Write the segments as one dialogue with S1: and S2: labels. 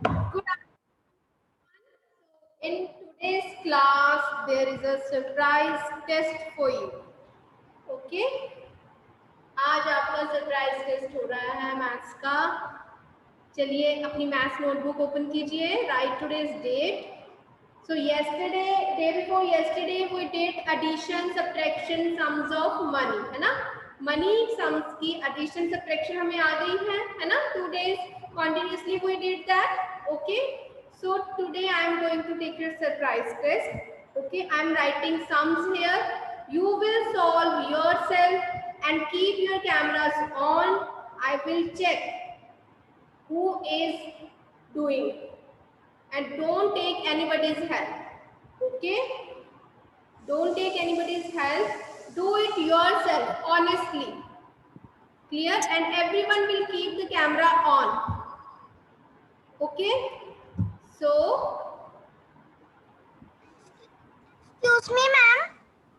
S1: Good afternoon. In today's class, there is a surprise test for you. Okay? आज आपका surprise test हो रहा है मैथ्स का. चलिए अपनी मैथ्स नोटबुक ओपन कीजिए. Write today's date. So day before yesterday, we did addition, subtraction, sums of money, है ना? Money sums की addition, subtraction हमें आ गई है ना? 2 days continuously we did that. Okay. So today I am going to take your surprise test. Okay, I am writing sums here. You will solve yourself and keep your cameras on. I will check who is doing it. And don't take anybody's help. Okay, don't take anybody's help. Do it yourself honestly. Clear? And everyone will keep the camera on. Okay, so
S2: Excuse me, ma'am.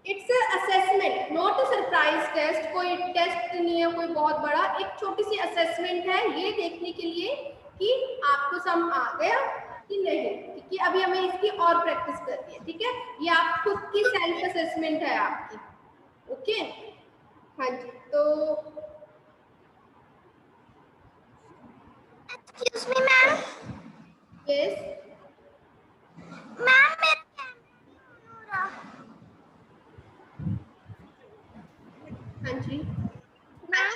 S1: it's a assessment, not a surprise test. कोई test नहीं है कोई बहुत बड़ा, एक छोटी सी assessment है ये देखने के लिए कि आपको सम आ गया कि नहीं. ठीक है, अभी हमें इसकी और प्रैक्टिस करनी है. ठीक है, ये आप खुद की सेल्फ असेसमेंट है आपकी. ओके, हाँ जी. तो
S2: Excuse me, ma'am.
S1: Yes
S2: ma'am मेरा कैमरा नहीं ऑन हो रहा.
S1: हाँ जी.
S2: मैम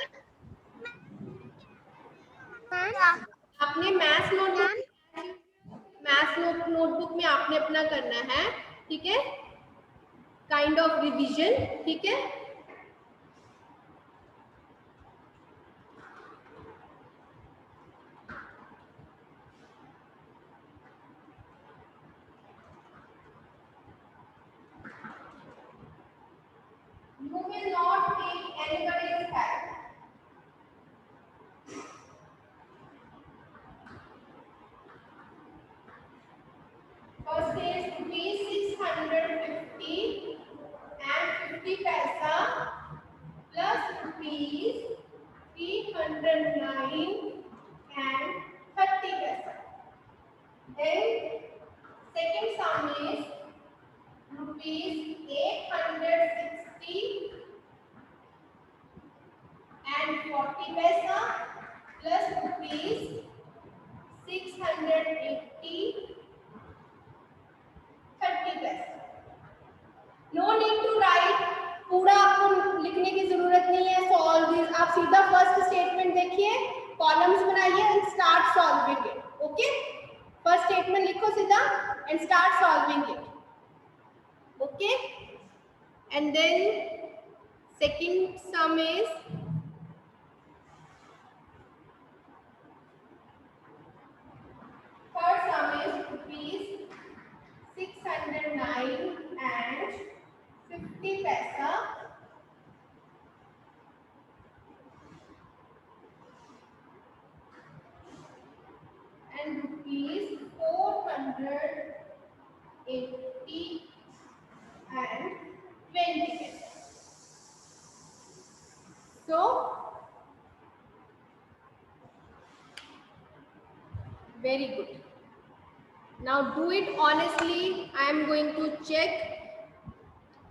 S1: आपने मैथ्स नोटबुक में आपने अपना करना है. ठीक है, काइंड ऑफ रिवीजन. ठीक है, you will not take anybody's help. First is rupees 650 and 50 paisa plus rupees 309 and 30 paisa. Then second sum is rupees 860 and 40 paisa plus rupees 680 30 paisa. No need to write. पूरा आपको लिखने की जरूरत नहीं है. Solve this, आप सीधा first statement देखिए, कॉलम्स बनाइए and start solving it. Okay, first statement लिखो सीधा and start solving it. Okay, and then second sum is third sum is rupees 609 and 50 paisa and rupees 480 and 20 paisa. So very good. Now do it honestly. I am going to check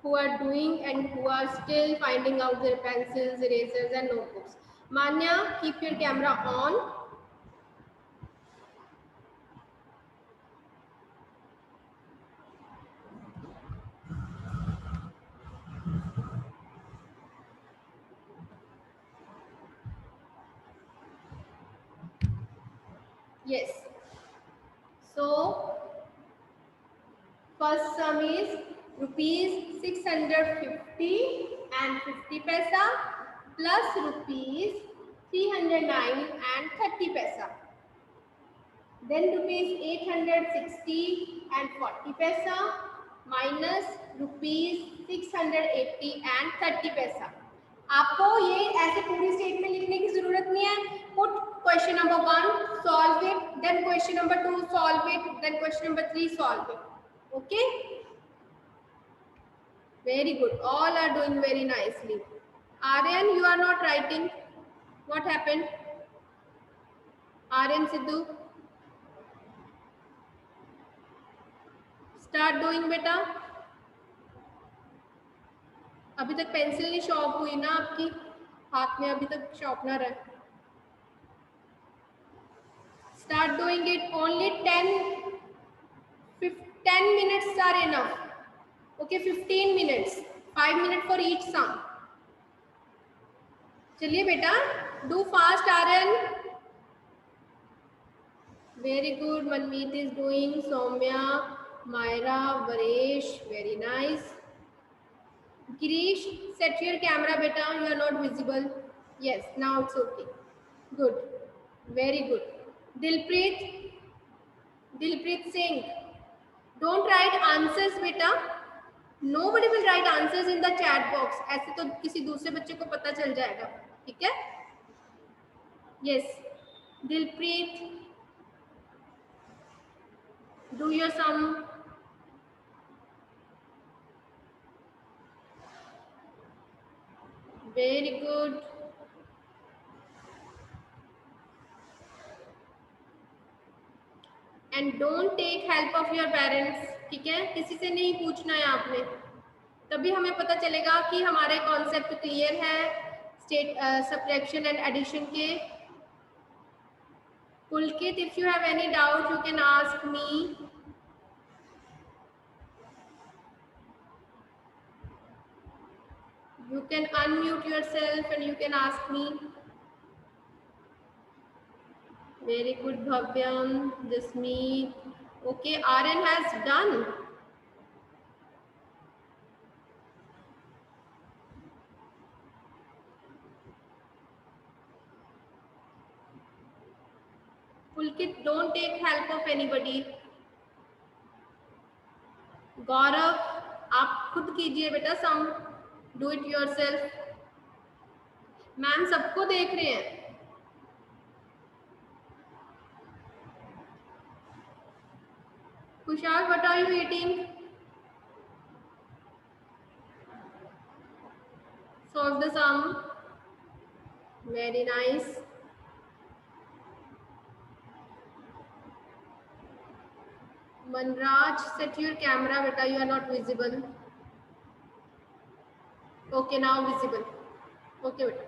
S1: who are doing and who are still finding out their pencils, erasers and notebooks. Manya, keep your camera on. Yes. So first sum is rupees 650 and 50 paisa plus rupees 309 and 30 paisa. Then rupees 860 and 40 paisa minus rupees 680 and 30 paisa. आपको ये ऐसे पूरी statement लिखने की जरूरत नहीं है. Put question number 1 solve it, then question number 2 solve it, then question number 3 solve it. Okay, very good. All are doing very nicely. Aryan, you are not writing. What happened? Aryan Sidhu. Start doing बेटा। अभी तक pencil नहीं sharp हुई ना आपकी, हाथ में अभी तक शार्पनर है। Start doing it. Only 10 minutes are enough. Okay, 15 minutes, 5 minutes for each sum. चलिए बेटा, do fast Aryan. Very good. Manmeet is doing, Saumya, Myra, Varesh, very nice. Girish, set your camera beta, you are not visible. Yes, now it's okay. Good, very good. Dilpreet, Dilpreet Singh, don't write answers beta. Nobody will write answers in the chat box. ऐसे तो किसी दूसरे बच्चे को पता चल जाएगा, ठीक है? Yes, Dilpreet, do your sum. Very good. And don't take help of your parents. ठीक है, किसी से नहीं पूछना है आपने, तभी हमें पता चलेगा कि हमारे कॉन्सेप्ट क्लियर है स्टेट सब्ट्रैक्शन एंड एडिशन के। Pulkit, if you have any doubt you can ask me. You can unmute yourself and you can ask me. Very good, Bhavyam, Jasmeet. Okay, Aryan has done. Pulkit, don't take help of anybody. Gaurav, आप खुद कीजिए बेटा sum, do it yourself. Ma'am सबको देख रहे हैं। Kushal, what are you eating? Solve the sum. Very nice. Manraj, set your camera beta, you are not visible. Okay, now visible. Okay बेटा।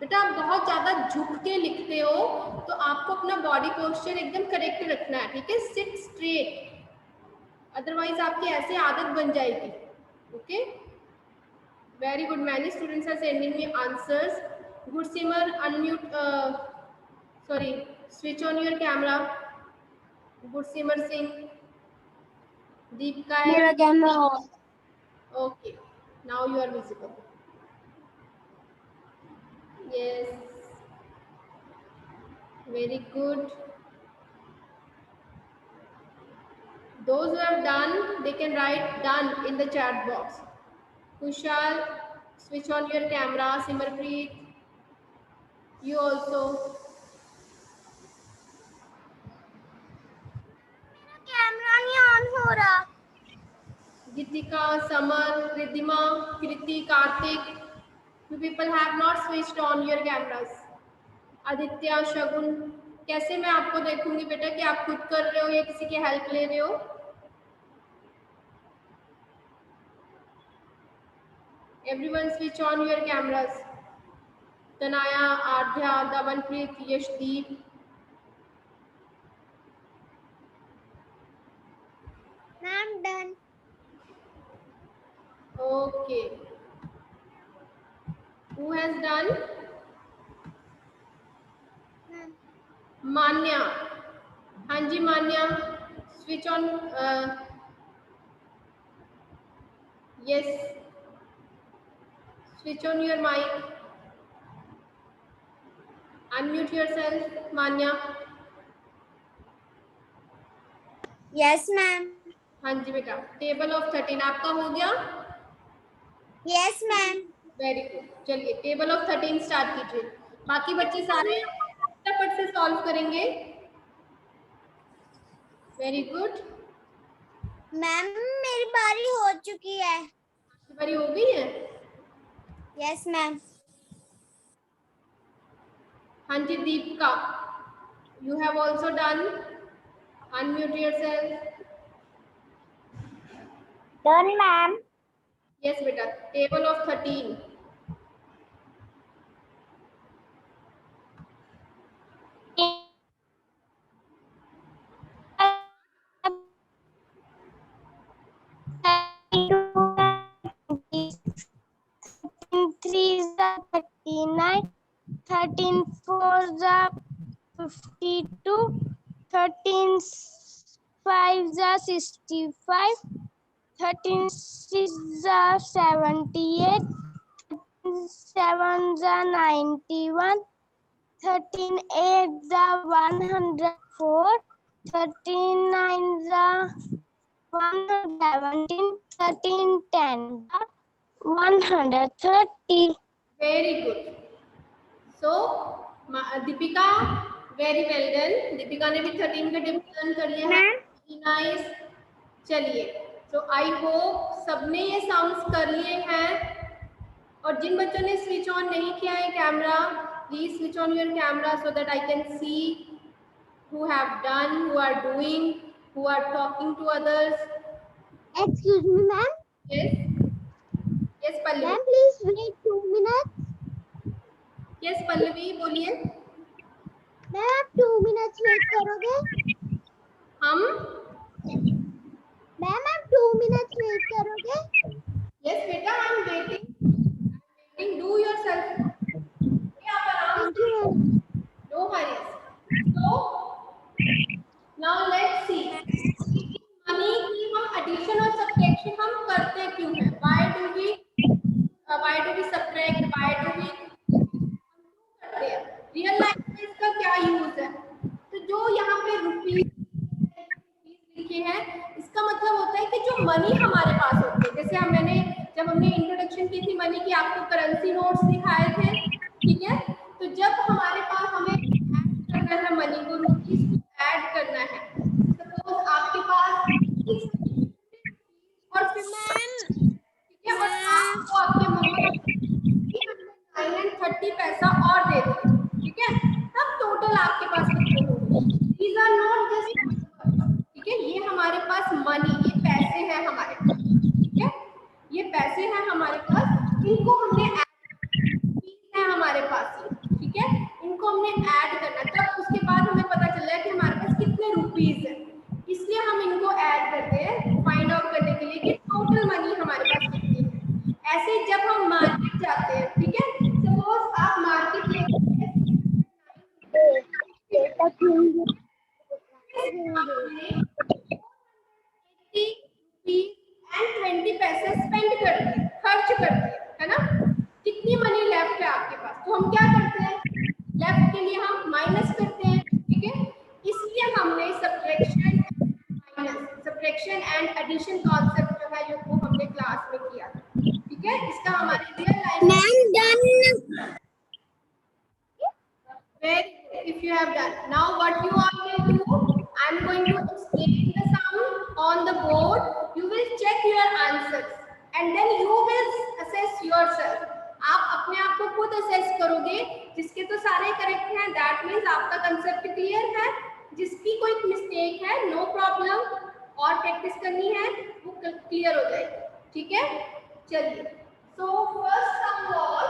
S1: बेटा आप बहुत ज्यादा झुक के लिखते हो तो आपको अपना बॉडी पोस्चर एकदम करेक्ट रखना है, ठीक है? सिट स्ट्रेट, अदरवाइज आपकी ऐसे आदत बन जाएगी। Okay, very good. Many students are sending me answers. Gudsimar, unmute, sorry, switch on your camera. Gudsimar Singh, Deepika,
S2: मेरा camera on.
S1: Okay, now you are visible. Yes, very good. Those who have done, they can write done in the chat box. Kushal, switch on your camera. Simarpreet, you also.
S2: मेरा camera नहीं on हो रहा।
S1: Gitika, Samar, Ridhima, Kriti, Karthik, you people have not switched on your cameras. Aditya, शगुन, कैसे मैं आपको देखूंगी बेटा कि आप खुद कर रहे हो या किसी की हेल्प ले रहे हो? Everyone switch on your cameras. Tanaya, Ardhya, Davanpreet, Yashdeep.
S2: Ma'am done.
S1: Okay. Who has done?
S2: Ma'am
S1: Manya. हाँ जी Manya, switch on. Yes. Switch on your mic. Unmute yourself, Manya.
S2: Yes ma'am.
S1: हाँ जी बेटा। टेबल ऑफ 13 आपका हो गया?
S2: Yes ma'am.
S1: Very good. चलिए table of 13 start कीजिए। बाकी बच्चे सारे फटाफट से सॉल्व करेंगे। Very good.
S2: मैम मेरी बारी हो चुकी है।
S1: बारी हो गई है?
S2: Yes ma'am.
S1: हाँ जी Deepika, you have also done. Unmute yourself.
S2: Done, ma'am.
S1: Yes बेटा, table of 13.
S2: Three is the 39, 13 four is the 52, 13 5 is the 65, 13 6 is the 78, 7 is the 91, 13 8 is the 104, 13 9 is the 117, 13 10 130.
S1: Very good. So Deepika, very well done. Deepika ने भी 13 का division कर लिया है. Nice. चलिए, तो I hope सबने ये साउंड्स कर लिए हैं. और जिन बच्चों ने स्विच ऑन नहीं किया है camera, please switch on your camera so that I can see who have done, who are doing, who are talking to others.
S2: Excuse me, ma'am.
S1: Yes. Yes, Pallavi.
S2: Ma'am, please wait 2 minutes.
S1: Yes, Pallavi, बोलिए.
S2: Ma'am, आप 2 minutes wait करोगे?
S1: हम?
S2: Ma'am, आप 2 minutes wait करोगे?
S1: Yes, बेटा, I am waiting. Do yourself.
S2: Thank you.
S1: No hurries. So now let's see. Money की हम addition और सब्ट्रैक्शन हम करते क्यों हैं? Why do we subtract? Why do we करते हैं? रियल लाइफ में इसका क्या यूज है? तो जो यहाँ पे रुपीज लिखे हैं, इसका मतलब होता है कि जो मनी हमारे पास होते हैं, जैसे जब हमने इंट्रोडक्शन की थी मनी की, आपको करेंसी नोट्स दिखाए थे, ठीक है? तो जब हमारे पास हमें ऐड करना है मनी को, रुपीज को ऐड करना है, सपोज आपके पास और फिर ठीक है, और आपको आपके मम्मा 930 पैसा और दे दो, ठीक है? तब टोटल आपके पास कितने होंगे? These are not just numbers, ठीक है? ये हमारे पास मनी, ये पैसे हैं हमारे पास, ठीक है? ये पैसे हैं हमारे पास, इनको हमने है हमारे पास, ठीक है? इनको हमने ऐड करना, तब उसके बाद हमें पता चल रहा है कि हमारे पास कितने रुपीज है, इसलिए हम इनको ऐड करते हैं फाइंड आउट करने के लिए कि टोटल मनी हमारे पास कितनी है. ऐसे जब हम मार्केट जाते हैं, ठीक है, सपोज आप मार्केट एंड 20 पैसे स्पेंड कर दिए, खर्च कर दिए, है ना? कितनी मनी लेफ्ट है आपके पास? तो हम क्या करते हैं? लेफ्ट के लिए हम माइनस करते हैं, ठीक है? इसलिए हमने सब्ट्रैक्शन एंड एडिशन कॉन्सेप्ट जो है वो हमने क्लास में किया, ठीक है? इसका हमारी real life
S2: Ma'am, done.
S1: Very good. If you have done. Now what you all will do, I am going to explain the sound on the board. You will check your answers and then you will assess yourself. आप अपने आप को खुद assess करोगे, जिसके तो सारे correct हैं, दैट मीन्स आपका कंसेप्ट क्लियर है. जिसकी कोई मिस्टेक है, नो प्रॉब्लम, और प्रैक्टिस करनी है, वो क्लियर हो जाएगी, ठीक है? चलिए, so first sum was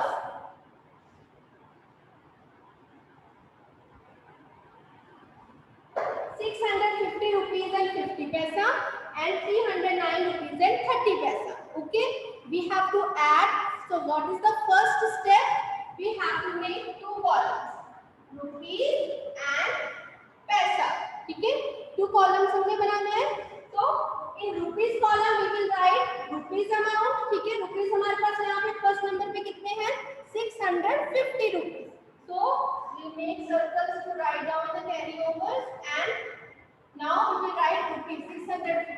S1: 650 rupees and 50 paisa and 309 rupees and 30 paisa. Okay, we have to add. So what is the first step? We have to make two columns, rupees and paisa. ठीक है, two columns हमने बनाना है. तो in rupees column we will write rupees amount. ठीक है, rupees हमारे पास यहाँ पे फर्स्ट नंबर पे कितने हैं? 650 rupees. So we make circles to write down the carryovers and now we will write rupees 650.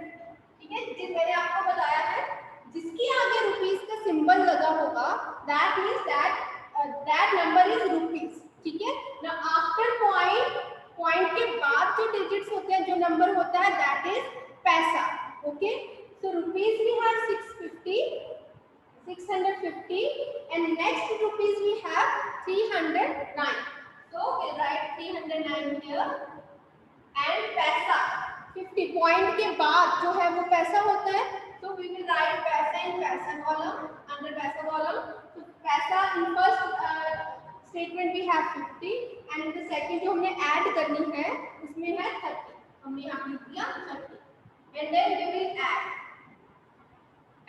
S1: ठीक है, जिस मैंने आपको बताया है, जिसके आगे रुपीस का सिंबल लगा होगा, that means that number is rupees. ठीक है, now after point के बाद जो digits होते हैं, जो नंबर होता है, that is पैसा. Okay, so rupees we have 650 and next rupees we have 309. So we'll write 309 here and पैसा 50. पॉइंट के बाद जो है वो पैसा होता है, So we will write paisa in paisa column, under paisa column. So paisa in first statement we have 50 and in the second जो हमने add करनी है उसमें है 30. हमने यहाँ लिख दिया 30 and then we will add.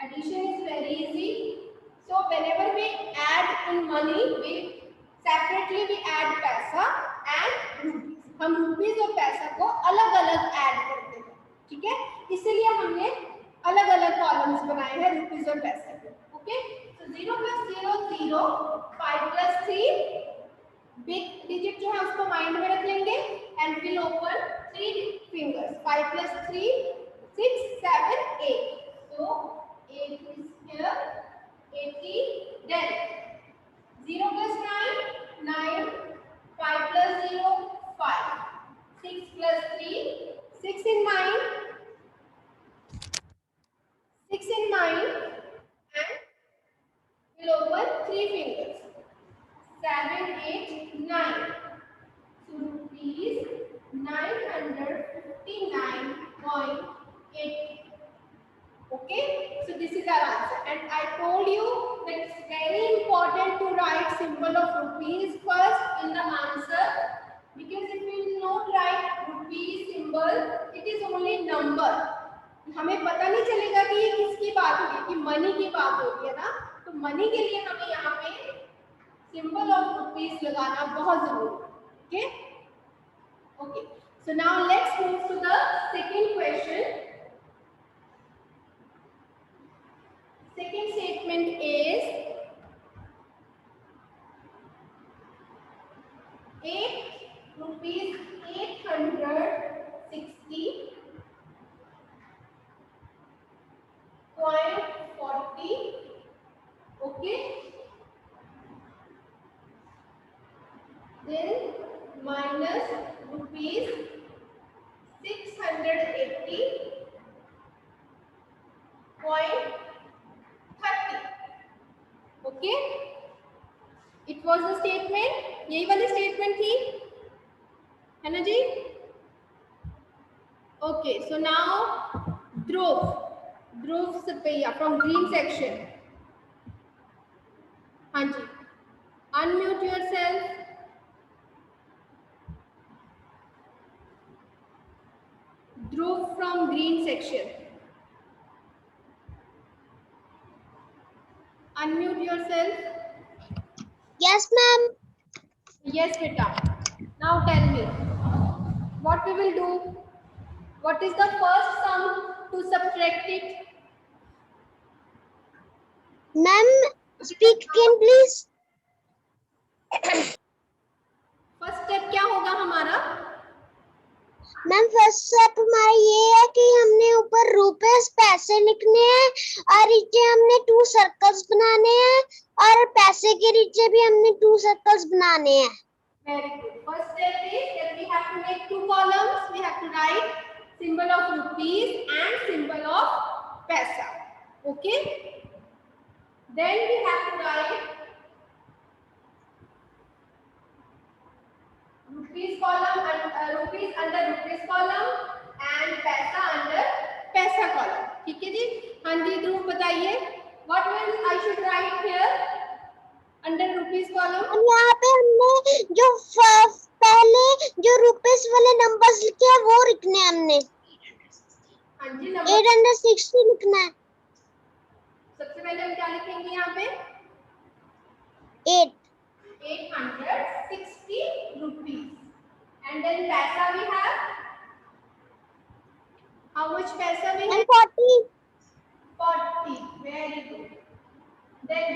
S1: Addition is very easy. So whenever we add in money, we separately we add paisa and rupees. हम rupees और पैसा को अलग अलग add करते हैं, ठीक है? इसीलिए हमने अलग अलग कॉलम्स बनाए हैं रुपीस और पैसे के. ओके, सो 0 + 0 0, 5 + 3 बिग डिजिट जो है उसको माइंड में रख लेंगे and will open 3 fingers. 5 + 3 6 7 8. So 8 is here, 80. Then 0 + 9 9, 5 + 0 5, 6 + 3 6 in 9, 6 in 9 and we'll open 3 fingers. 7 8 9. So rupees 959.80. Okay, so this is our answer and I told you that it's very important to write symbol of rupees first in the answer, because if you will not write rupees symbol, it is only number. हमें पता नहीं चलेगा कि ये किसकी बात हो रही है, कि मनी की बात हो रही है ना. तो मनी के लिए हमें यहाँ पे सिंबल ऑफ रुपीस लगाना बहुत जरूरी है. Okay okay, so now let's move to the second question. Second statement is 8 rupees 860.40. Okay, then minus rupees 680.30. Okay, it was the statement. यही वाली statement थी, है ना जी? Okay, so now Dhruv Sapaiya from green section. हाँ जी, unmute yourself. Dhruv from green section. Unmute yourself.
S2: Yes, ma'am.
S1: Yes, beta. Now tell me, what we will do? What is the first sum to subtract it?
S2: Ma'am, speak again, please.
S1: First step क्या होगा हमारा?
S2: Ma'am first step हमारा ये है कि हमने ऊपर rupees पैसे लिखने हैं और नीचे हमने 2 सर्कल्स बनाने हैं और पैसे के नीचे भी हमने 2 सर्कल्स बनाने हैं.
S1: Very good. First step is that we have to make 2 columns. We have to write symbol of rupees and symbol of paisa. Okay. Then we have to write rupees column and rupees under rupees column and paisa under paisa column. ठीक है जी? हाँ जी, ध्रुव बताइए. What will I should write here under rupees column?
S2: और यहाँ पे हमने जो पहले जो रुपीस वाले नंबर्स लिखे हैं वो लिखने हैं हमने.
S1: हाँ जी, नंबर
S2: 860 लिखना है.
S1: सबसे पहले हम क्या लिखेंगे यहाँ पे? 860 rupees. And then paisa we have. How much paisa we have?
S2: 40.
S1: 40. Very good. Then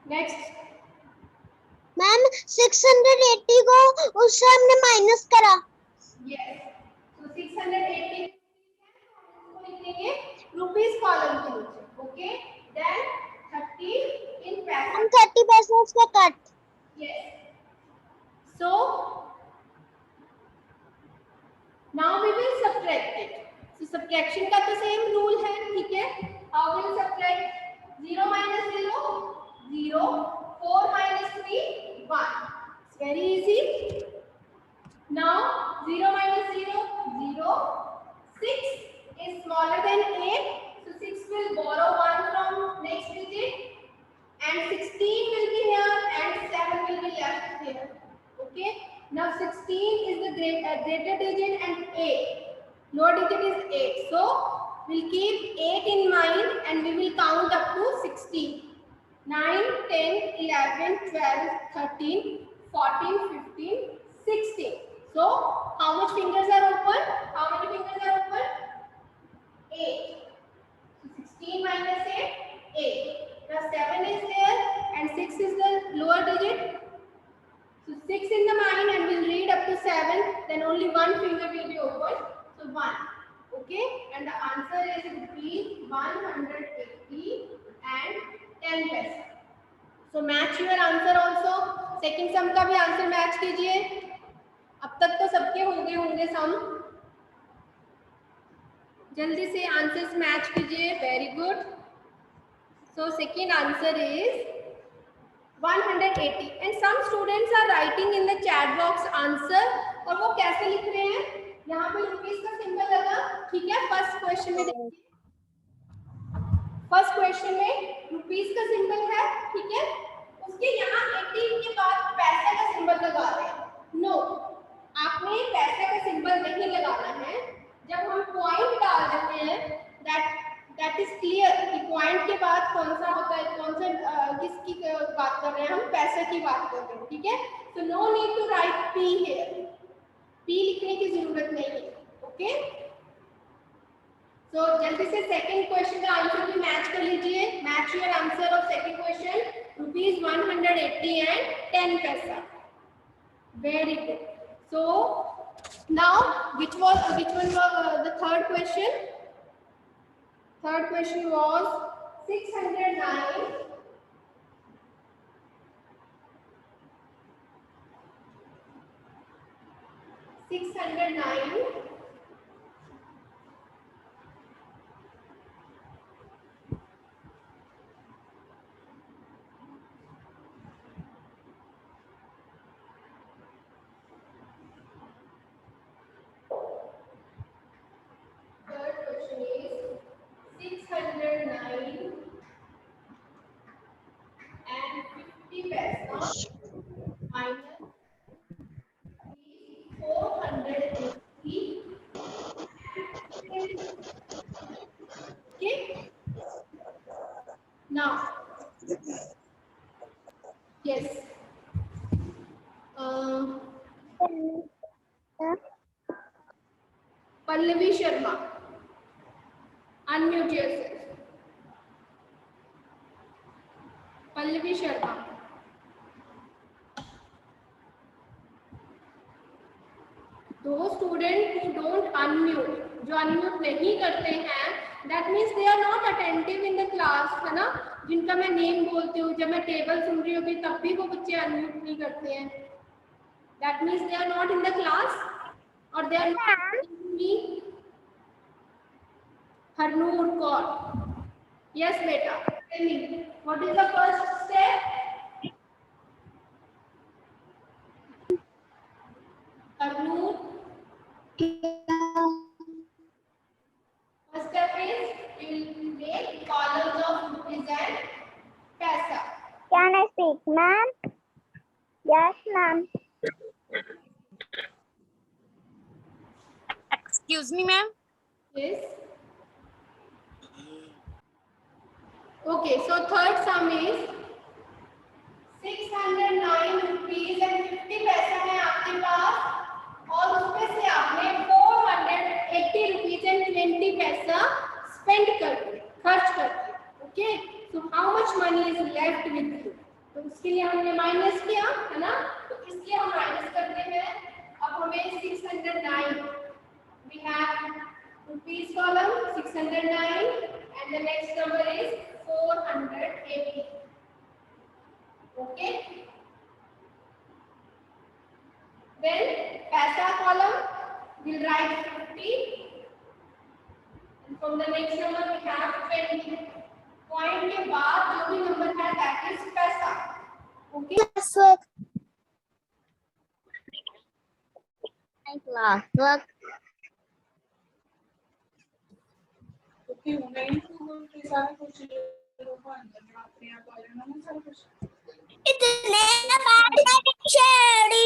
S1: next.
S2: Ma'am 680 को उससे हमने माइनस करा.
S1: Yes. So 680 इसको लिखेंगे rupees column के नीचे. Okay. Then 30 in paisa.
S2: हम 30 पैसे उसका cut.
S1: Yes. So now we will subtract it. So subtraction का तो same rule है, ठीक है? How will subtract? 0 minus 0 0, 4 minus 3 1. It's very easy. Now 0 minus 0 0, 6 and 16 will be here and 7 will be left here. Okay, now 16 is the greater digit and 8 lower digit is 8, so we'll keep 8 in mind and we will count up to 16. 9, 10, 11, 12, 13, 14, 15, 16. So how much fingers are open? How many fingers are open? 8. So 16 minus 8, 8. Now 7 is there and 6 is the lower digit. So 6 in the mind and we'll read up to 7. Then only one finger will be open. So 1. Okay. And the answer is rupees 180 and 10 paisa. So match your answer also. Second sum का भी answer match कीजिए. अब तक तो सबके हो गए होंगे सम. जल्दी से आंसर्स मैच कीजिए. Very good. So second answer is 180 and some students are writing in the chat box answer. और वो कैसे लिख रहे हैं? यहाँ पे रुपीस का सिंबल लगा. ठीक है. फर्स्ट क्वेश्चन में देखिए. फर्स्ट क्वेश्चन में रुपीस का सिंबल है. ठीक है. उसके यहाँ 80 के बाद पैसे का सिंबल लगा रहे हैं. नो, आपने पैसे का सिंबल नहीं लगाना है. जब हम पॉइंट डाल देते हैं दैट इज क्लियर कि पॉइंट के बाद कौन सा होता है, कौन सा किसकी बात कर रहे हैं हम, पैसे की बात कर रहे हैं. ठीक है. तो no need to write P here. P लिखने की जरूरत नहीं है. ओके. सो जल्दी से सेकंड क्वेश्चन का आंसर भी मैच कर लीजिए. Match your answer of second question. Rupees 180 and 10 paisa. Very good. So now which one was the third question? Third question was 609 and 50 paisa minus 480. Okay. Now, yes. Pallavi Sharma, unmute yourself. Pallavi Sharma. Those students who don't unmute, जो unmute नहीं करते हैं, that means they are not attentive in the class, है ना. जिनका मैं name बोलती हूँ, जब मैं टेबल सुन रही होगी तब भी वो बच्चे अनम्यूट नहीं करते हैं. That means they are not in the class or they are not listening to me. Harnoor Kaur. Yes, beta. Tell me, what is the first step? Harnoor. First step is you will make columns of rupees and paisa.
S2: Can I speak, ma'am? Yes, ma'am.
S3: Excuse me, ma'am.
S1: Yes. Okay, so third sum is 609 rupees and 50 पैसा है आपके पास और उसमें से आपने 480 rupees and 20 पैसा spend कर दिया, खर्च कर दिया. Okay, so how much money is left with you? तो उसके लिए हमने माइनस किया, है ना. तो इसलिए हम माइनस करते हैं. अब हमें 609 we have rupees column 609 and the next number is 480. Okay. Then paisa column we'll write 50 and from the next number we have 20. Point के बाद जो भी number है that is paisa. Okay.
S2: Class work. Class work.
S4: Okay, 9 to 1 के सारे question
S2: इतने शेड़ी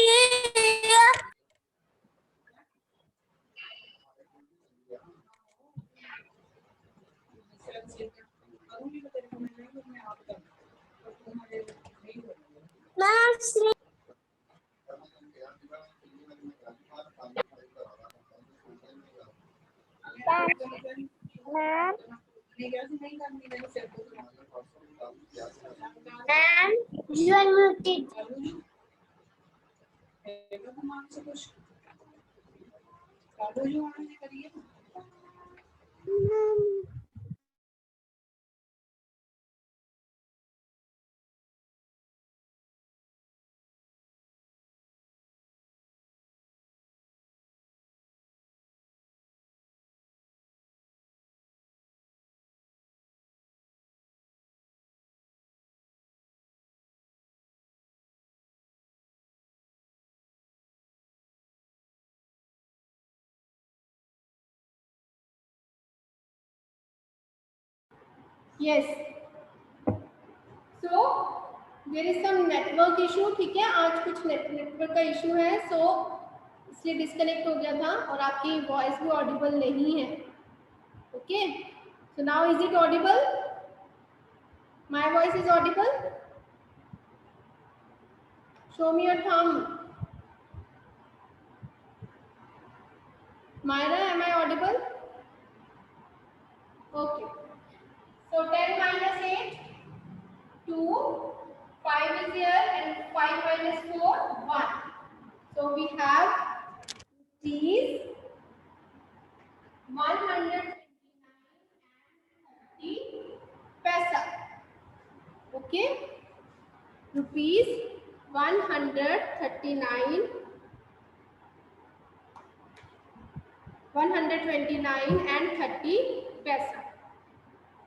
S2: ma'am ma'am you are muted.
S1: Yes. So there is some network issue. ठीक है, आज कुछ नेटवर्क का इशू है, so इसलिए डिस्कनेक्ट हो गया था और आपकी वॉइस भी ऑडिबल नहीं है. Okay, so now is it audible? My voice is audible? Show me your thumb. Myra, am I audible? Okay. So 10 minus 8, 2, 5 is here, and 5 minus 4, 1. So we have these 129 and 30 paisa. Okay, rupees 139, 129 and 30 पैसा.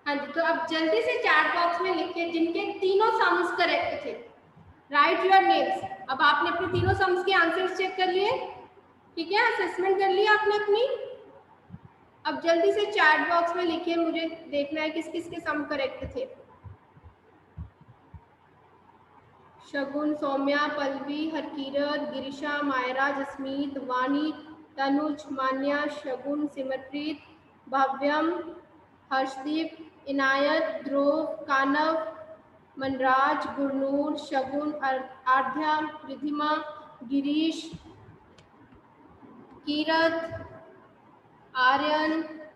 S1: हाँ जी, तो अब जल्दी से chat box में लिखिए जिनके तीनों सम्स करेक्ट थे. Right your names. अब आपने अपने तीनों सम्स के आंसर्स चेक कर लिए, ठीक है, असेसमेंट कर लिया आपने अपनी. अब जल्दी से चैट बॉक्स में लिखिए, मुझे देखना है किस किस के सम करेक्ट थे. शगुन, सौम्या, पल्लवी, हरकीरत, गिरिशा, मायरा, जसमीत, वाणी, तनुज, मान्या, शगुन, सिमरप्रीत, भव्यम, हर्षदीप, इनायत, ध्रुव, कानव, मनराज, गुरनूर, शगुन, आर्ध्या, रिधिमा, गिरीश, कीरत, आर्यन,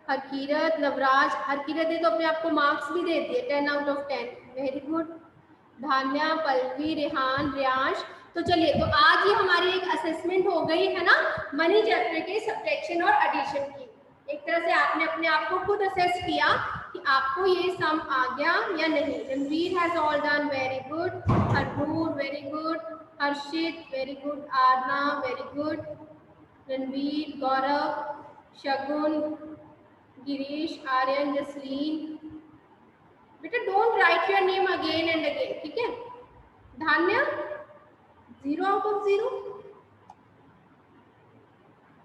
S1: हरकीरत, नवराज. हरकीरत ने तो अपने आपको मार्क्स भी दे दिए 10 out of 10. Very good. Dhanya, Pallavi, Rehan, Riyansh. तो चलिए, तो आज ये हमारी एक असेसमेंट हो गई है ना मनी चैप्टर के सब्ट्रैक्शन और एडिशन की. एक तरह से आपने अपने आप को खुद असेस किया कि आपको ये सम आ गया या नहीं. Ranveer has all done very good. Harnoor very good. Harshit very good. Aarna very good. Ranveer, Gaurav, Shagun, Girish, Aryan, Jasleen. बेटा don't write your name again and again, ठीक है. Dhanya 0 out of 0.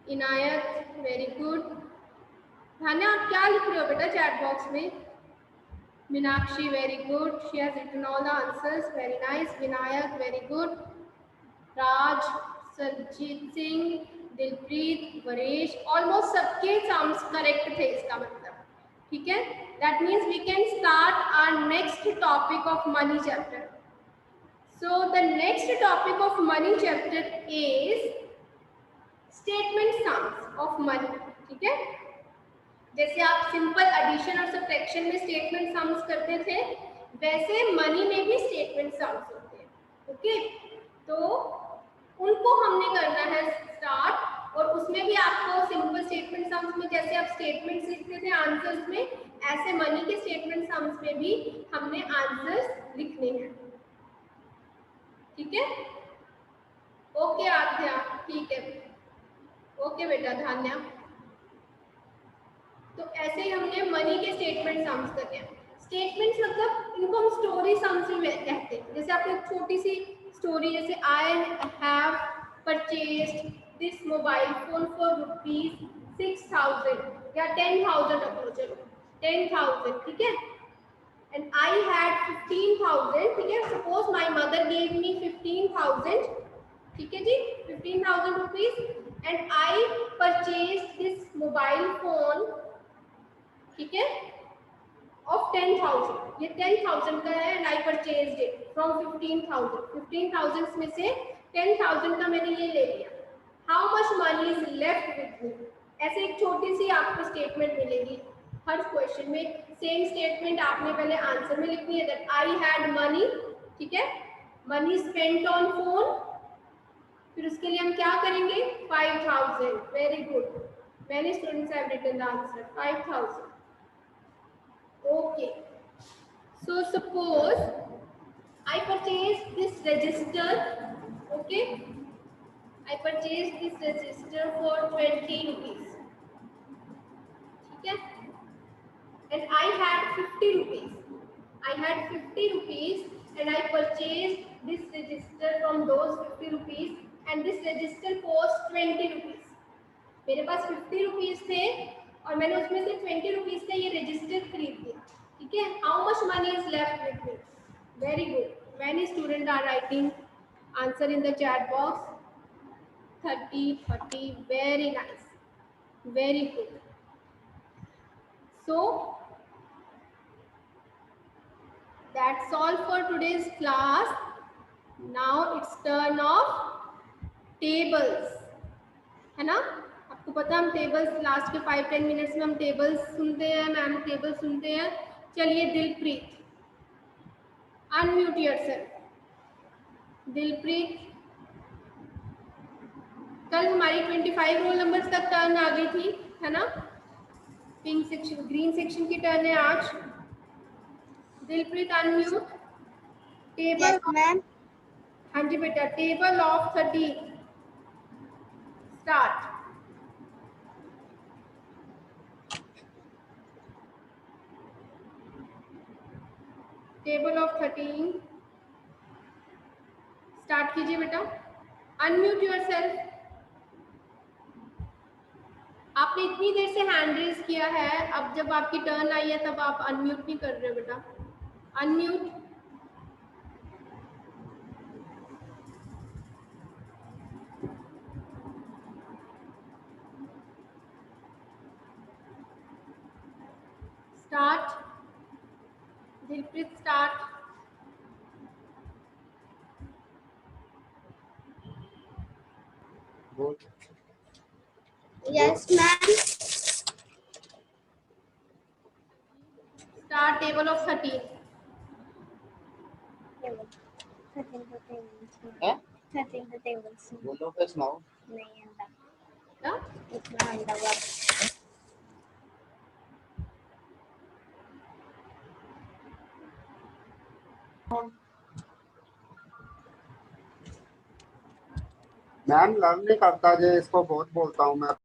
S1: Inayat very good. Dhanya आप क्या लिख रहे हो बेटा चैट बॉक्स में? Meenakshi very good. She has written all the answers. Very nice. Vinayak very good. Raj, Sarjeet Singh, Dilpreet, Varesh, almost सबके सम्स करेक्ट थे इसका मतलब, ठीक है. That means we can start our next topic of money chapter. So the next topic of money chapter is statement sums of money, ठीक है. जैसे आप सिंपल एडिशन और सब्ट्रैक्शन में स्टेटमेंट सम्स करते थे, वैसे मनी में भी स्टेटमेंट सम्स होते हैं. ओके, तो उनको हमने करना है स्टार्ट. और उसमें भी आपको सिंपल स्टेटमेंट सम्स में जैसे आप स्टेटमेंट्स लिखते थे आंसर्स में, ऐसे मनी के स्टेटमेंट सम्स में भी हमने आंसर्स लिखने हैं, ठीक है. ओके आध्या, ठीक है. ओके बेटा धान्या. तो ऐसे ही हमने मनी के स्टेटमेंट सम्स करने हैं. स्टेटमेंट्स मतलब इनको हम स्टोरी सम्स भी कहते हैं. जैसे आपने छोटी सी स्टोरी, जैसे I have purchased this mobile phone for ₹6,000 या 10,000 रख लो, चलो 10,000, ठीक है. and I had 15,000, ठीक है, suppose my mother gave me 15,000, ठीक है जी, 15,000 rupees, and I purchased this mobile phone, ठीक है, of 10,000, ये 10,000 का है, and I purchased it from 15,000, 15,000 में से 10,000 का मैंने ये ले लिया, how much money is left with me? ऐसे एक छोटी सी आपको स्टेटमेंट मिलेगी हर क्वेश्चन में, सेम स्टेटमेंट आपने पहले आंसर में लिखनी है, दैट आई हैड मनी, ठीक है, मनी स्पेंट ऑन फोन, फिर उसके लिए हम क्या करेंगे 5,000, very good, many students have written the answer 5,000. Okay, so suppose I purchased this register, okay, I purchased this register for 20 rupees, ठीक है, and I had 50 rupees. I had 50 rupees and I purchased this register from those 50 rupees and this register cost 20 rupees. मेरे पास 50 rupees थे और मैंने उसमें से 20 rupees का ये register खरीद लिया, ठीक है, how much money is left with me? Very good. Many students are writing answer in the chat box. 30, 30, very nice, very good. So that's all for today's class. Now it's turn of tables, है ना, आपको पता है हम tables last के 5-10 minutes में हम tables सुनते हैं, मैम टेबल सुनते हैं. चलिए दिलप्रीत, अनम्यूट योरसेल्फ. दिलप्रीत, कल हमारी 25 रोल नंबर्स तक टर्न आ गई थी, है ना, पिंक सेक्शन ग्रीन सेक्शन की टर्न है आज. दिलप्रीत अनम्यूट. Table
S2: ma'am.
S1: हाँ जी बेटा, table of 30 start. Table of 13 start कीजिए बेटा. Unmute yourself. आपने इतनी देर से हैंड रेज किया है, अब जब आपकी टर्न आई है तब आप अनम्यूट नहीं कर रहे हो बेटा. Unmute. Start. Dilpreet start.
S2: Yes, ma'am.
S1: Start. Table of 13.
S2: 13 the tables.
S3: हैं?
S2: 13 the tables.
S3: बोलो फिर सुनाओ.
S2: नहीं आंदा.
S1: ना
S2: इतना आंदा वर्ड.
S3: मैम लर्न नहीं करता जे, इसको बहुत बोलता हूँ मैं.